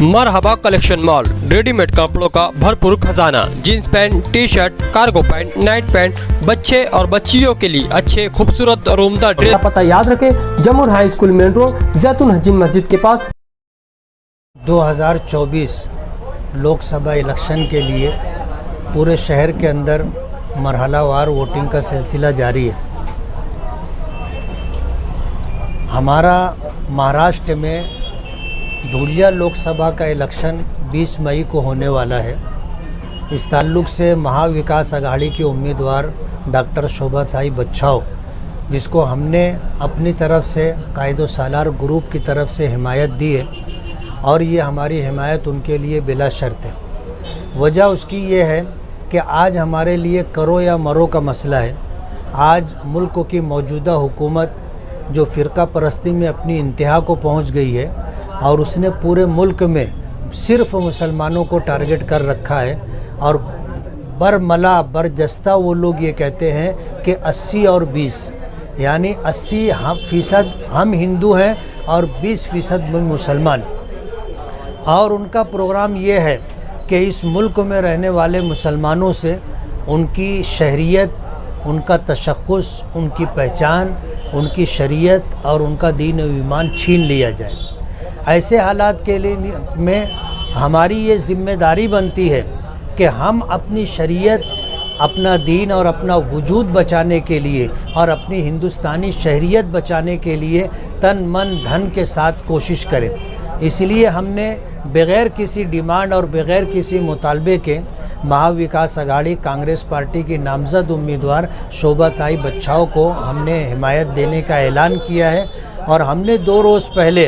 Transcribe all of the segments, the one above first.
मरहबा collection mall, readymade कपड़ों का भरपूर खजाना, jeans pant, T shirt, cargo pant, night pant, बच्चे और बच्चियों के लिए अच्छे खूबसूरत और उम्दा ड्रेस। पता याद रखें, जमुर हाई स्कूल मेन रोड, जैतून हजीन मस्जिद के पास। 2024 लोकसभा इलेक्शन के लिए पूरे शहर के अंदर मरहलावार वोटिंग का सिलसिला जारी है। हमारा महाराष्ट्र में धुलिया लोकसभा का इलेक्शन 20 मई को होने वाला है। इस ताल्लुक़ से महाविकास आघाड़ी के उम्मीदवार डॉक्टर शोभाताई बच्छाव, जिसको हमने अपनी तरफ से कायदो सालार ग्रुप की तरफ से हिमायत दी है और ये हमारी हिमायत उनके लिए बिला शर्त है। वजह उसकी ये है कि आज हमारे लिए करो या मरो का मसला है। आज मुल्क की मौजूदा हुकूमत जो फ़िरका परस्ती में अपनी इंतहा को पहुंच गई है और उसने पूरे मुल्क में सिर्फ मुसलमानों को टारगेट कर रखा है और बरमला बरजस्ता वो लोग ये कहते हैं कि 80 और 20 यानी 80% हम हिंदू हैं और 20% में मुसलमान। और उनका प्रोग्राम ये है कि इस मुल्क में रहने वाले मुसलमानों से उनकी शहरियत, उनका तशख़्ख़ुस, उनकी पहचान, उनकी शरीयत और उनका दीन व ईमान छीन लिया जाए। ऐसे हालात के लिए में हमारी ये ज़िम्मेदारी बनती है कि हम अपनी शरीयत, अपना दीन और अपना वजूद बचाने के लिए और अपनी हिंदुस्तानी शहरियत बचाने के लिए तन मन धन के साथ कोशिश करें। इसलिए हमने बग़ैर किसी डिमांड और बग़ैर किसी मुतालबे के महाविकास आघाड़ी कांग्रेस पार्टी की नामज़द उम्मीदवार शोभाताई बच्छाव को हमने हिमायत देने का ऐलान किया है। और हमने 2 रोज़ पहले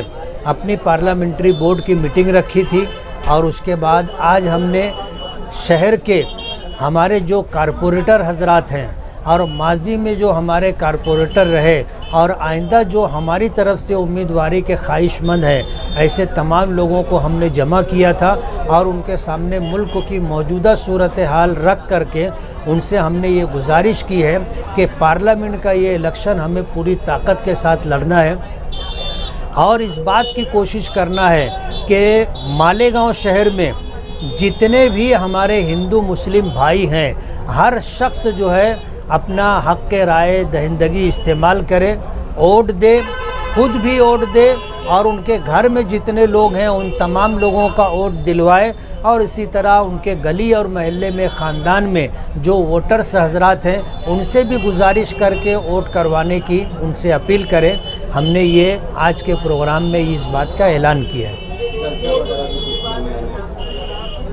अपनी पार्लियामेंट्री बोर्ड की मीटिंग रखी थी और उसके बाद आज हमने शहर के हमारे जो कारपोरेटर हजरात हैं और माजी में जो हमारे कारपोरेटर रहे और आइंदा जो हमारी तरफ से उम्मीदवारी के ख्वाहिशमंद हैं, ऐसे तमाम लोगों को हमने जमा किया था और उनके सामने मुल्क की मौजूदा सूरत हाल रख करके उनसे हमने ये गुजारिश की है कि पार्लियामेंट का ये इलेक्शन हमें पूरी ताकत के साथ लड़ना है और इस बात की कोशिश करना है कि मालेगांव शहर में जितने भी हमारे हिंदू मुस्लिम भाई हैं, हर शख्स जो है अपना हक़ के राय दहिंदगी इस्तेमाल करे, वोट दे, खुद भी वोट दे और उनके घर में जितने लोग हैं उन तमाम लोगों का वोट दिलवाए और इसी तरह उनके गली और महल्ले में, ख़ानदान में जो वोटर्स हजरात हैं उनसे भी गुजारिश करके वोट करवाने की उनसे अपील करें। हमने ये आज के प्रोग्राम में इस बात का ऐलान किया है।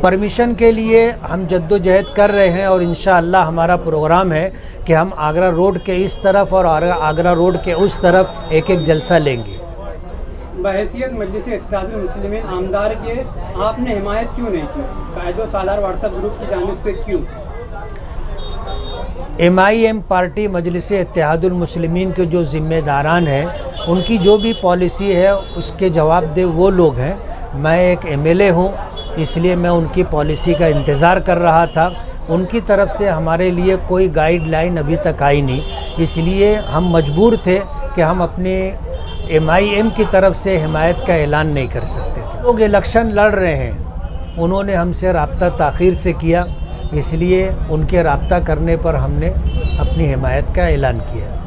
परमिशन के लिए हम जद्दोजहद कर रहे हैं और इंशाअल्लाह हमारा प्रोग्राम है कि हम आगरा रोड के इस तरफ और आगरा रोड के उस तरफ एक एक जलसा लेंगे। बहैसियत मजलिस इत्तेहादुल मुस्लिमीन आमदार के आपने हिमायत क्यों नहीं की? कायदो सालार व्हाट्सएप ग्रुप की जानिब से क्यों? MIM पार्टी मजलिस इत्तेहादुल मुस्लिमीन के जो ज़िम्मेदारान हैं उनकी जो भी पॉलिसी है उसके जवाब दे वो लोग हैं। मैं एक MLA हूँ, इसलिए मैं उनकी पॉलिसी का इंतज़ार कर रहा था। उनकी तरफ से हमारे लिए कोई गाइडलाइन अभी तक आई नहीं, इसलिए हम मजबूर थे कि हम अपने MIM की तरफ से हिमायत का ऐलान नहीं कर सकते थे। लोग इलेक्शन लड़ रहे हैं, उन्होंने हमसे राब्ता ताख़ीर से किया, इसलिए उनके राब्ता करने पर हमने अपनी हिमायत का ऐलान किया।